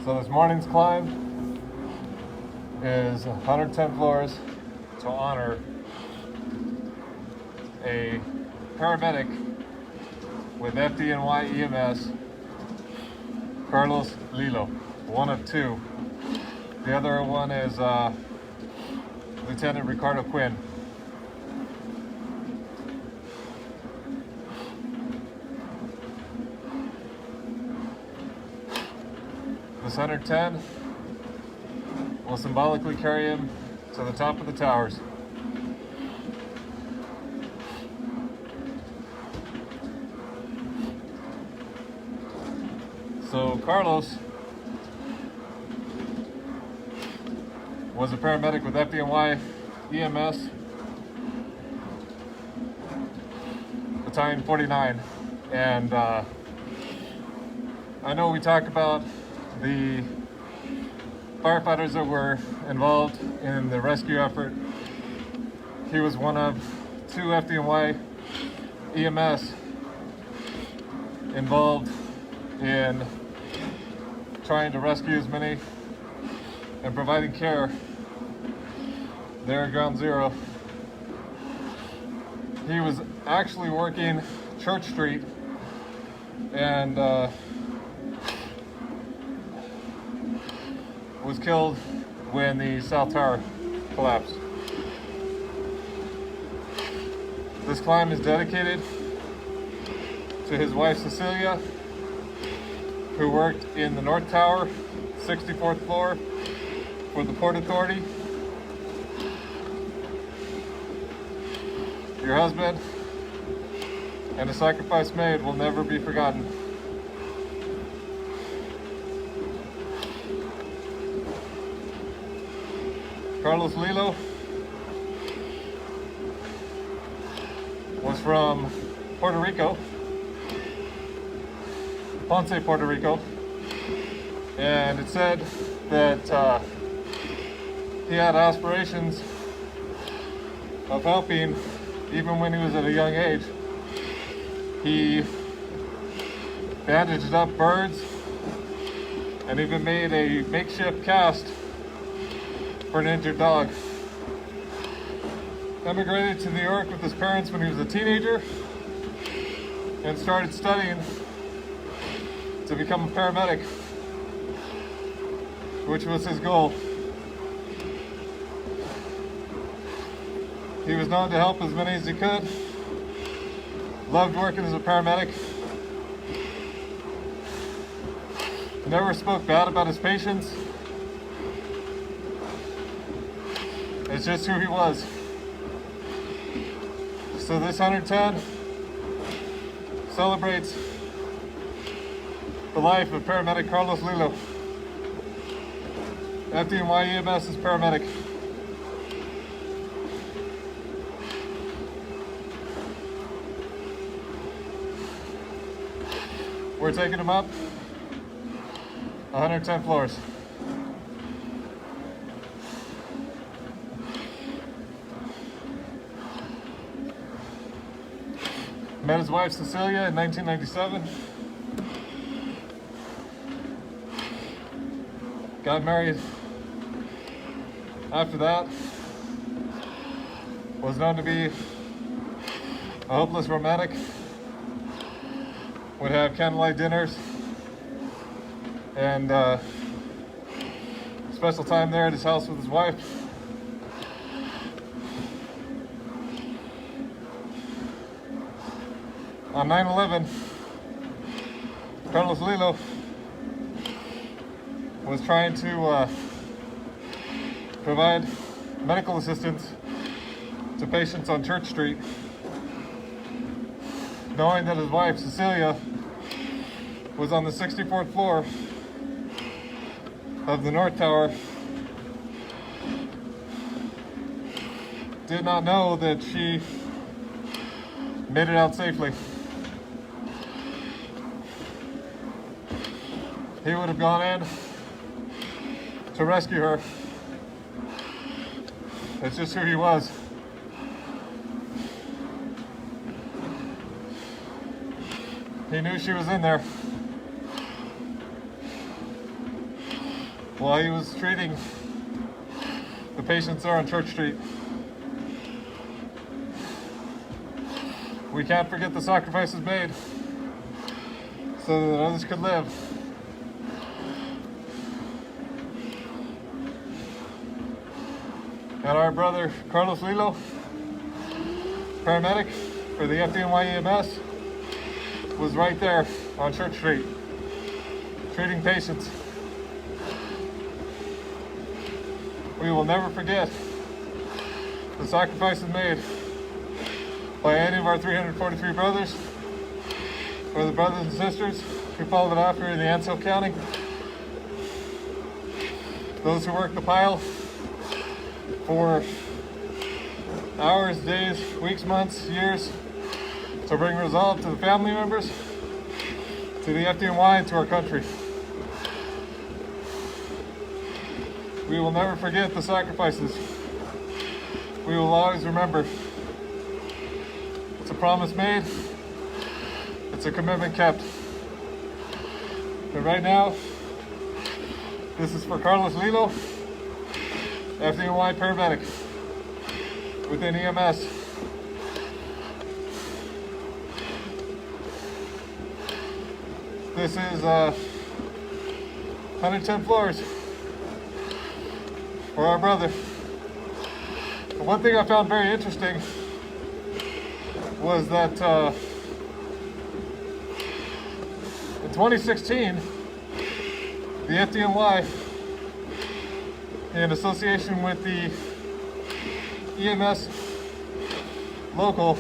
So this morning's climb is 110 floors to honor a paramedic with FDNY EMS, Carlos Lillo, one of two. The other one is Lieutenant Ricardo Quinn. This 110 will symbolically carry him to the top of the towers. So Carlos was a paramedic with FDNY EMS, Battalion 49, and I know we talk about the firefighters that were involved in the rescue effort. He was one of two FDNY EMS involved in trying to rescue as many and providing care there at Ground Zero. He was actually working Church Street and was killed when the South Tower collapsed. This climb is dedicated to his wife Cecilia, who worked in the North Tower, 64th floor, for the Port Authority. Your husband and the sacrifice made will never be forgotten. Carlos Lillo was from Puerto Rico, Ponce, Puerto Rico, and it said that he had aspirations of helping even when he was at a young age. He bandaged up birds and even made a makeshift cast for an injured dog. Emigrated to New York with his parents when he was a teenager and started studying to become a paramedic, which was his goal. He was known to help as many as he could, loved working as a paramedic, never spoke bad about his patients. It's just who he was. So this 110 celebrates the life of paramedic Carlos Lillo, FDNY EMS's paramedic. We're taking him up 110 floors. Met his wife Cecilia in 1997. Got married after that. Was known to be a hopeless romantic. Would have candlelight dinners and special time there at his house with his wife. On 9/11, Carlos Lillo was trying to provide medical assistance to patients on Church Street, knowing that his wife Cecilia was on the 64th floor of the North Tower. Did not know that she made it out safely. He would have gone in to rescue her. It's just who he was. He knew she was in there. while he was treating the patients there on Church Street. We can't forget the sacrifices made so that others could live. And our brother Carlos Lillo, paramedic for the FDNY EMS, was right there on Church Street, treating patients. We will never forget the sacrifices made by any of our 343 brothers, or the brothers and sisters who followed after in the Ancel County, those who worked the pile for hours, days, weeks, months, years, to bring resolve to the family members, to the FDNY, and to our country. We will never forget the sacrifices. We will always remember. It's a promise made. It's a commitment kept. But right now, this is for Carlos Lillo, FDNY paramedic within EMS. This is 110 floors for our brother. But one thing I found very interesting was that in 2016, the FDNY, in association with the EMS local,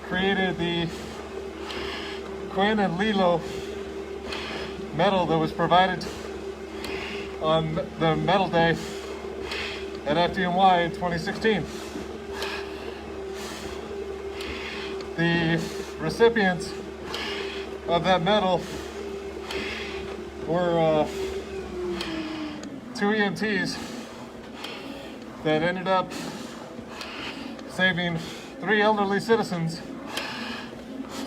created the Quinn and Lillo medal that was provided on the medal day at FDNY in 2016. The recipients of that medal were two EMTs that ended up saving 3 elderly citizens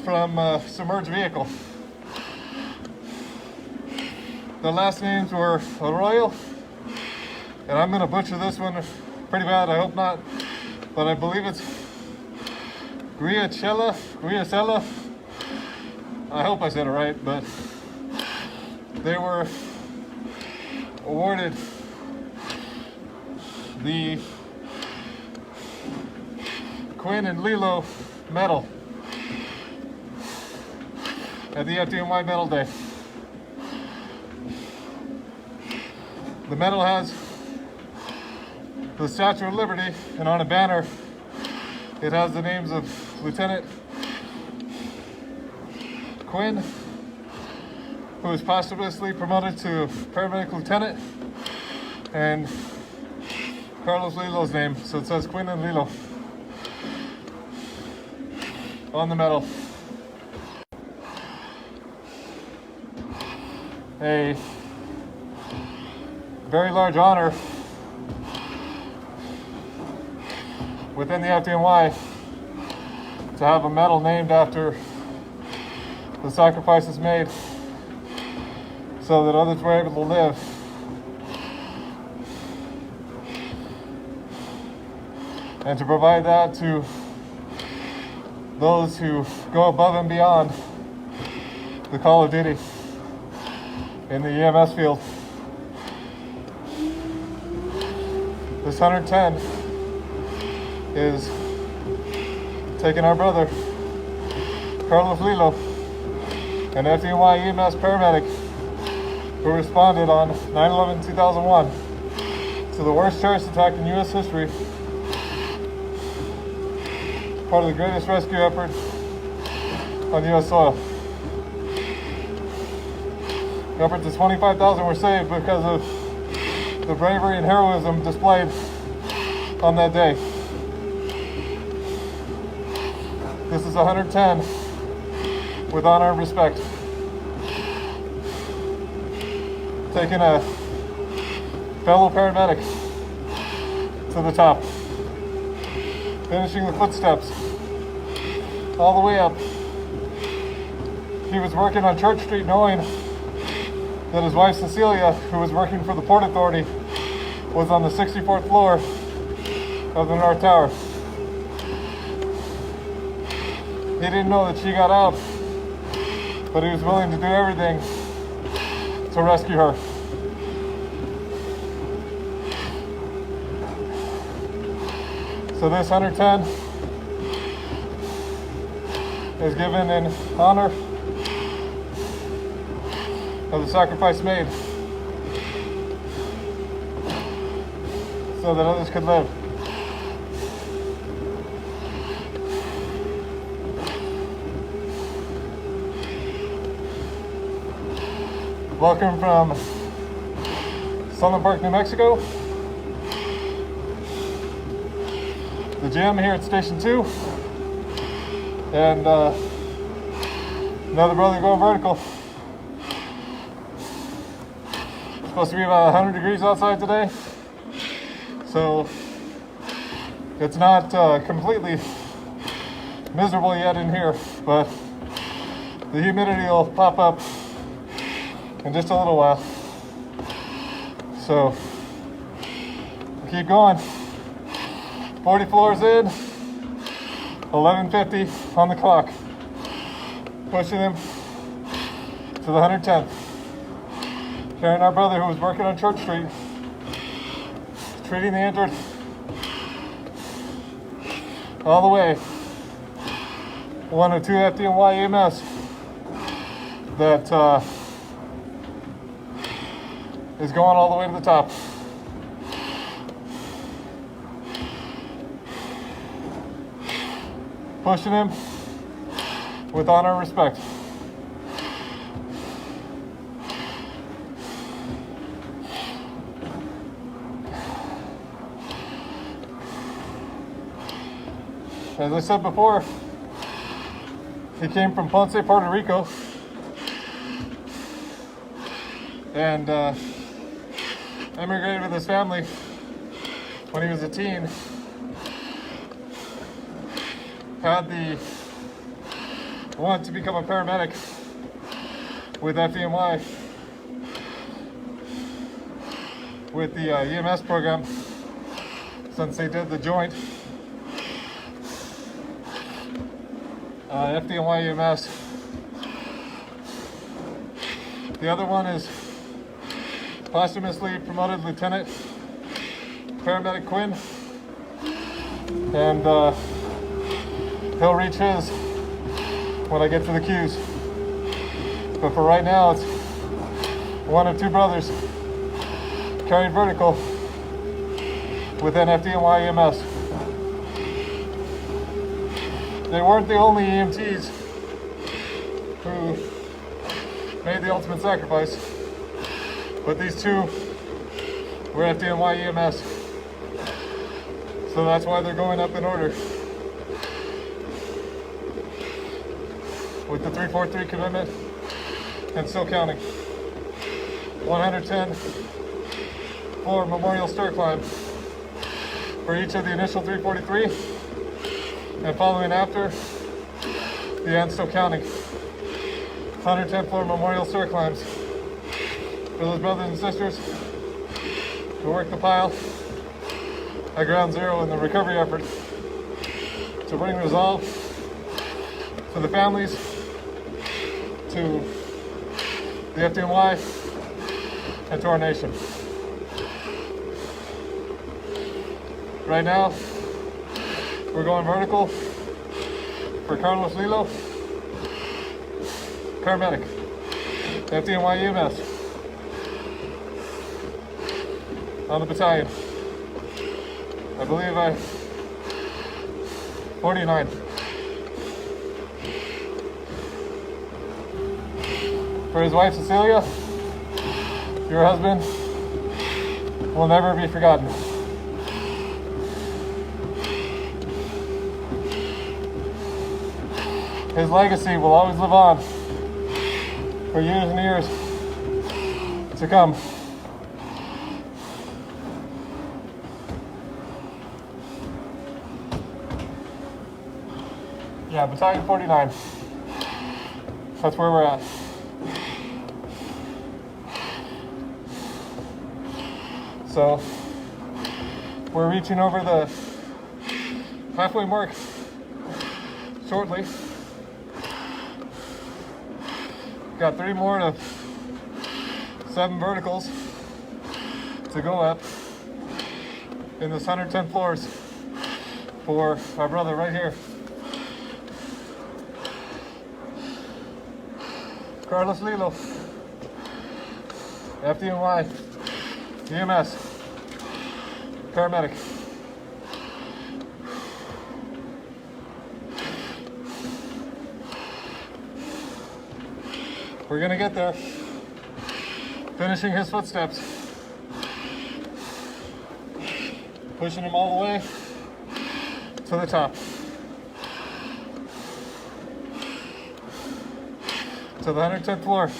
from a submerged vehicle. The last names were Arroyo, and I'm gonna butcher this one pretty bad, I hope not, but I believe it's Griacella. I hope I said it right, but they were awarded the Quinn and Lillo medal at the FDNY Medal Day. The medal has the Statue of Liberty, and on a banner it has the names of Lieutenant Quinn, who was posthumously promoted to paramedic lieutenant, and Carlos Lillo's name, so it says Quinn and Lillo on the medal. A very large honor within the FDNY to have a medal named after the sacrifices made so that others were able to live. And to provide that to those who go above and beyond the call of duty in the EMS field. This 110 is taking our brother Carlos Lillo, an FDNY EMS paramedic who responded on 9/11/2001 to the worst terrorist attack in U.S. history, part of the greatest rescue effort on U.S. soil. Upwards of 25,000 were saved because of the bravery and heroism displayed on that day. This is 110 with honor and respect. Taking a fellow paramedic to the top. Finishing the footsteps all the way up. He was working on Church Street knowing that his wife Cecilia, who was working for the Port Authority, was on the 64th floor of the North Tower. He didn't know that she got out, but he was willing to do everything to rescue her. So this 110 is given in honor of the sacrifice made so that others could live. Welcome from Sunland Park, New Mexico. The gym here at Station 2. And another brother going vertical. It's supposed to be about 100 degrees outside today. So it's not completely miserable yet in here, but the humidity will pop up in just a little while. So keep going. 40 floors in, 11:50 on the clock. Pushing him to the 110th. Carrying our brother who was working on Church Street. Treating the injured all the way. One of 2 FDNY EMS that is going all the way to the top. Pushing him with honor and respect. As I said before, he came from Ponce, Puerto Rico, and emigrated with his family when he was a teen. Had the want to become a paramedic with FDNY, with the EMS program, since they did the joint FDNY EMS. The other one is posthumously promoted Lieutenant Paramedic Quinn, and he'll reach his when I get to the queues. But for right now, it's one of 2 brothers carrying vertical within FDNY EMS. They weren't the only EMTs who made the ultimate sacrifice, but these 2 were FDNY EMS. So that's why they're going up in order. With the 343 commitment and still counting. 110 floor memorial stair climb for each of the initial 343, and following after, the end still counting. 110 floor memorial stair climbs for those brothers and sisters who worked the pile at ground zero in the recovery effort to bring resolve to the families, to the FDNY, and to our nation. Right now, we're going vertical for Carlos Lillo, paramedic, FDNY EMS, on the battalion. I believe 49. For his wife Cecilia, your husband will never be forgotten. His legacy will always live on for years and years to come. Yeah, Battalion 49. That's where we're at. So we're reaching over the halfway mark shortly. Got 3 more to 7 verticals to go up in this 110 floors for our brother right here. Carlos Lillo, FDNY EMS, Paramedic. We're gonna get there, finishing his footsteps, pushing him all the way to the top, to the 110th floor,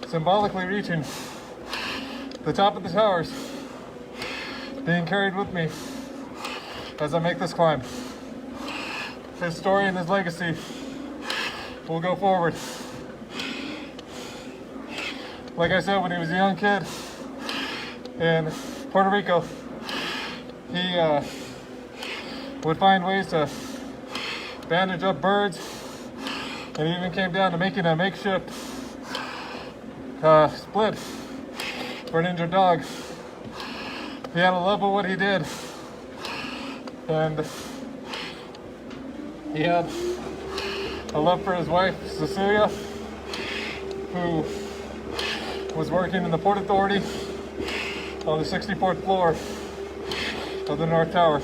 symbolically reaching the top of the towers, being carried with me as I make this climb. His story and his legacy will go forward. Like I said, when he was a young kid in Puerto Rico, he would find ways to bandage up birds, and he even came down to making a makeshift split for an injured dog. He had a love of what he did, and he had a love for his wife, Cecilia, who was working in the Port Authority on the 64th floor of the North Tower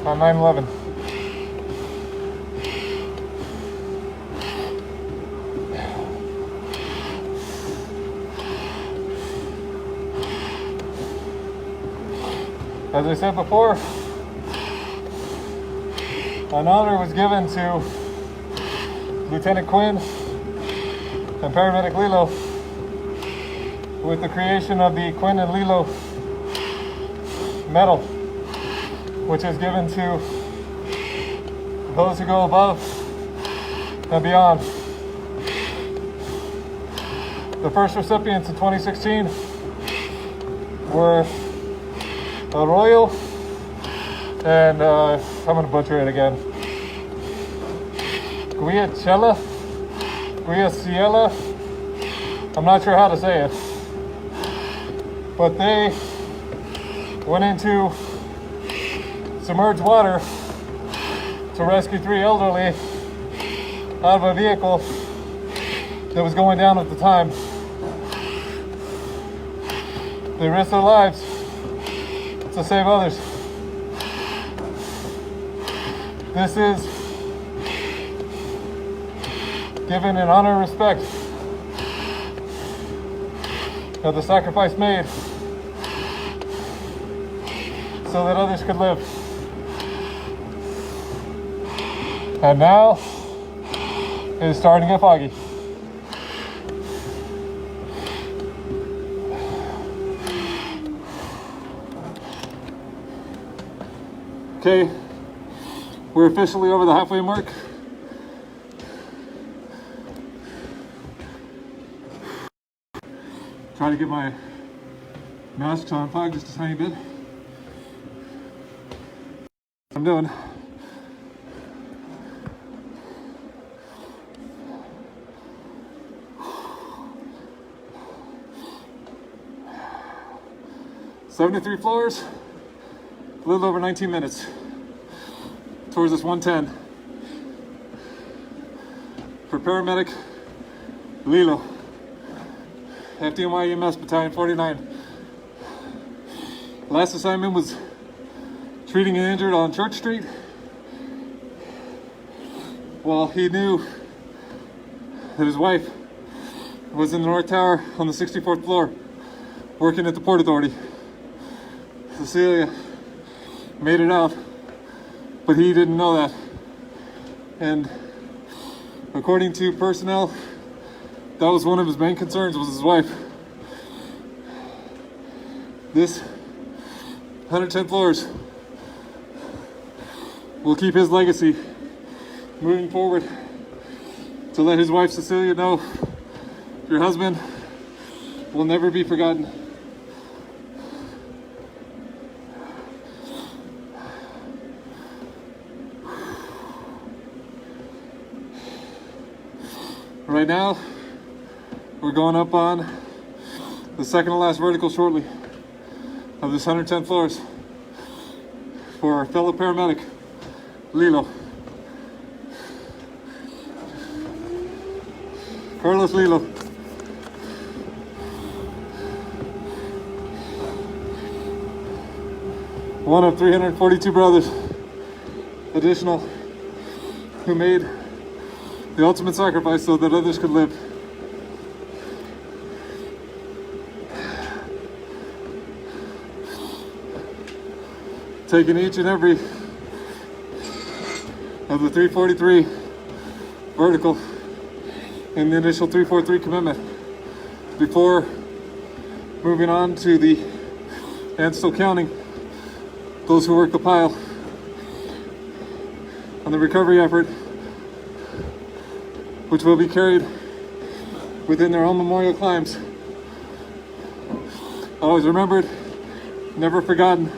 on 9/11. As I said before, an honor was given to Lieutenant Quinn and Paramedic Lillo with the creation of the Quinn and Lillo Medal, which is given to those who go above and beyond. The first recipients in 2016 were Arroyo and I'm gonna butcher it again. Guiachella, I'm not sure how to say it, but they went into submerged water to rescue 3 elderly out of a vehicle that was going down at the time. They risked their lives to save others. This is given in honor and respect of the sacrifice made so that others could live. And now it's starting to get foggy. Okay, we're officially over the halfway mark. Try to get my mask to unplug just a tiny bit. I'm doing. "73 floors, a little over 19 minutes towards this 110 for Paramedic Lillo, FDNY EMS Battalion 49. Last assignment was treating an injured on Church Street. Well, he knew that his wife was in the North Tower on the 64th floor working at the Port Authority. Cecilia made it out, but he didn't know that. And according to personnel, that was one of his main concerns, was his wife. This 110 floors will keep his legacy moving forward, to let his wife Cecilia know your husband will never be forgotten. Right now, we're going up on the second to last vertical shortly of this 110 floors for our fellow paramedic, Lillo. Carlos Lillo. One of 342 brothers, additional, who made the ultimate sacrifice so that others could live. Taking each and every of the 343 vertical and the initial 343 commitment before moving on to the, and still counting, those who work the pile on the recovery effort, which will be carried within their own memorial climbs. Always remembered, never forgotten.